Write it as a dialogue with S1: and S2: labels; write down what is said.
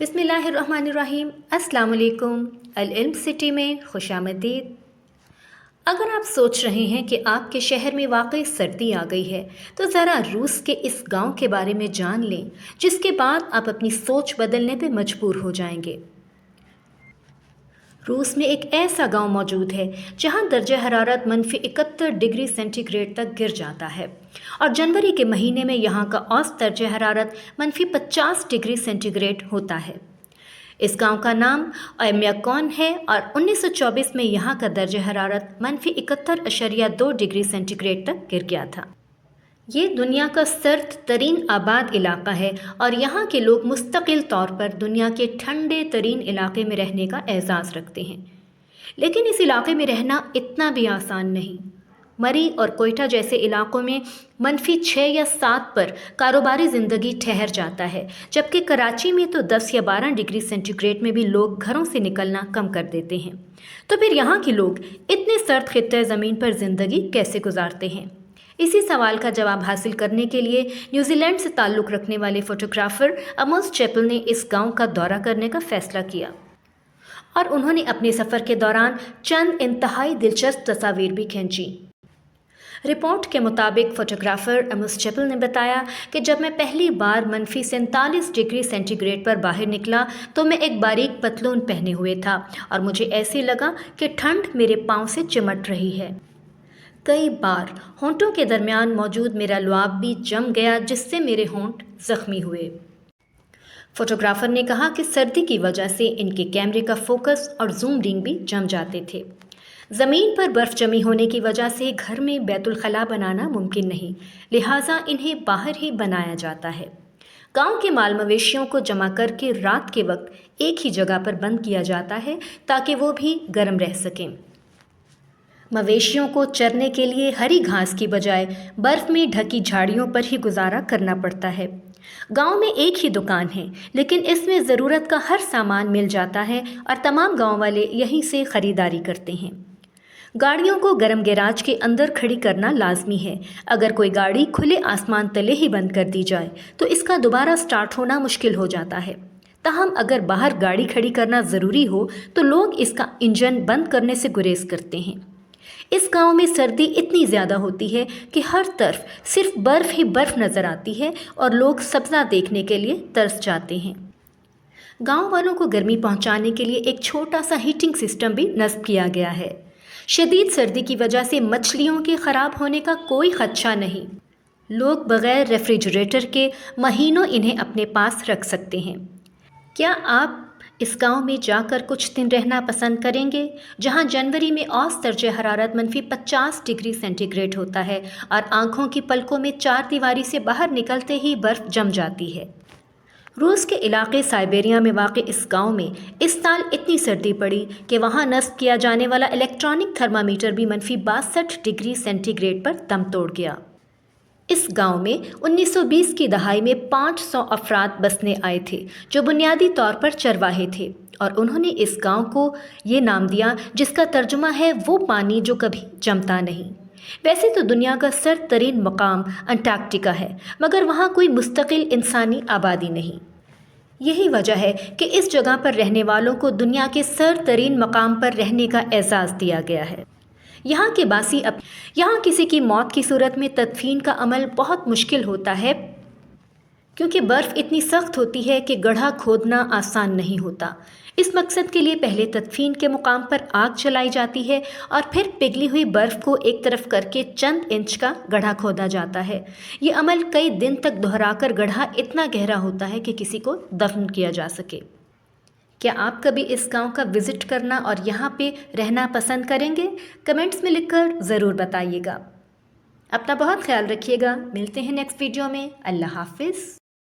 S1: बिस्मिल्लाहिर्रहमानिर्रहीम। अस्सलाम वालेकुम। अल-इल्म सिटी में खुश आमदीद। अगर आप सोच रहे हैं कि आपके शहर में वाकई सर्दी आ गई है तो ज़रा रूस के इस गांव के बारे में जान लें, जिसके बाद आप अपनी सोच बदलने पर मजबूर हो जाएंगे। रूस में एक ऐसा गांव मौजूद है जहां दर्जा हरारत -71 डिग्री सेंटीग्रेड तक गिर जाता है और जनवरी के महीने में यहां का औसत दर्जा हरारत -50 डिग्री सेंटीग्रेड होता है। इस गांव का नाम ओयम्याकोन है और 1924 में यहां का दर्जा हरारत -71.2 डिग्री सेंटीग्रेड तक गिर गया था। ये दुनिया का सर्द तरीन आबाद इलाका है और यहाँ के लोग मुस्तकिल तौर पर दुनिया के ठंडे तरीन इलाके में रहने का एहसास रखते हैं। लेकिन इस इलाके में रहना इतना भी आसान नहीं। मरी और कोयटा जैसे इलाकों में -6 या 7 पर कारोबारी ज़िंदगी ठहर जाता है, जबकि कराची में तो 10 या 12 डिग्री सेंटीग्रेड में भी लोग घरों से निकलना कम कर देते हैं। तो फिर यहाँ के लोग इतने सर्द खित्ते ज़मीन पर ज़िंदगी कैसे गुजारते हैं? इसी सवाल का जवाब हासिल करने के लिए न्यूजीलैंड से ताल्लुक़ रखने वाले फ़ोटोग्राफ़र अमोस चैपल ने इस गांव का दौरा करने का फ़ैसला किया और उन्होंने अपने सफ़र के दौरान चंद इंतहाई दिलचस्प तस्वीरें भी खींची। रिपोर्ट के मुताबिक फ़ोटोग्राफ़र अमोस चैपल ने बताया कि जब मैं पहली बार -47 डिग्री सेंटीग्रेड पर बाहर निकला तो मैं एक बारीक पतलून पहने हुए था और मुझे ऐसे लगा कि ठंड मेरे पाँव से चिमट रही है। कई बार होंठों के दरमियान मौजूद मेरा लुआब भी जम गया, जिससे मेरे होंठ ज़ख्मी हुए। फोटोग्राफर ने कहा कि सर्दी की वजह से इनके कैमरे का फोकस और जूम रिंग भी जम जाते थे। ज़मीन पर बर्फ़ जमी होने की वजह से घर में बैतुल खला बनाना मुमकिन नहीं, लिहाजा इन्हें बाहर ही बनाया जाता है। गांव के माल मवेशियों को जमा करके रात के वक्त एक ही जगह पर बंद किया जाता है ताकि वो भी गर्म रह सकें। मवेशियों को चरने के लिए हरी घास की बजाय बर्फ़ में ढकी झाड़ियों पर ही गुजारा करना पड़ता है। गांव में एक ही दुकान है, लेकिन इसमें ज़रूरत का हर सामान मिल जाता है और तमाम गांव वाले यहीं से ख़रीदारी करते हैं। गाड़ियों को गर्म गैराज के अंदर खड़ी करना लाजमी है। अगर कोई गाड़ी खुले आसमान तले ही बंद कर दी जाए तो इसका दोबारा स्टार्ट होना मुश्किल हो जाता है। ताहम अगर बाहर गाड़ी खड़ी करना ज़रूरी हो तो लोग इसका इंजन बंद करने से गुरेज करते हैं। इस गांव में सर्दी इतनी ज़्यादा होती है कि हर तरफ सिर्फ बर्फ़ ही बर्फ़ नज़र आती है और लोग सब्ज़ा देखने के लिए तरस जाते हैं। गांव वालों को गर्मी पहुंचाने के लिए एक छोटा सा हीटिंग सिस्टम भी नस्ब किया गया है। शदीद सर्दी की वजह से मछलियों के ख़राब होने का कोई खदशा नहीं। लोग बग़ैर रेफ्रिजरेटर के महीनों इन्हें अपने पास रख सकते हैं। क्या आप इस गांव में जाकर कुछ दिन रहना पसंद करेंगे, जहां जनवरी में औसत दर्जा हरारत -50 डिग्री सेंटीग्रेड होता है और आंखों की पलकों में चार दीवारी से बाहर निकलते ही बर्फ़ जम जाती है? रूस के इलाके साइबेरिया में वाक़ इस गांव में इस साल इतनी सर्दी पड़ी कि वहां नस्ब किया जाने वाला इलेक्ट्रॉनिक थर्मामीटर भी -62 डिग्री सेंटीग्रेड पर दम तोड़ गया। इस गांव में 1920 की दहाई में 500 अफराद बसने आए थे जो बुनियादी तौर पर चरवाहे थे, और उन्होंने इस गांव को ये नाम दिया जिसका तर्जुमा है वो पानी जो कभी जमता नहीं। वैसे तो दुनिया का सर्द तरीन मकाम अंटार्कटिका है, मगर वहाँ कोई मुस्तकिल इंसानी आबादी नहीं। यही वजह है कि इस जगह पर रहने वालों को दुनिया के सर्द तरीन मकाम पर रहने का एजाज़ दिया गया है। यहाँ किसी की मौत की सूरत में तदफीन का अमल बहुत मुश्किल होता है, क्योंकि बर्फ़ इतनी सख्त होती है कि गड्ढा खोदना आसान नहीं होता। इस मकसद के लिए पहले तदफीन के मुकाम पर आग जलाई जाती है और फिर पिघली हुई बर्फ़ को एक तरफ करके चंद इंच का गड्ढा खोदा जाता है। ये अमल कई दिन तक दोहराकर गड्ढा इतना गहरा होता है कि किसी को दफन किया जा सके। क्या आप कभी इस गांव का विज़िट करना और यहाँ पे रहना पसंद करेंगे? कमेंट्स में लिखकर ज़रूर बताइएगा। अपना बहुत ख्याल रखिएगा। मिलते हैं नेक्स्ट वीडियो में। अल्लाह हाफिज़।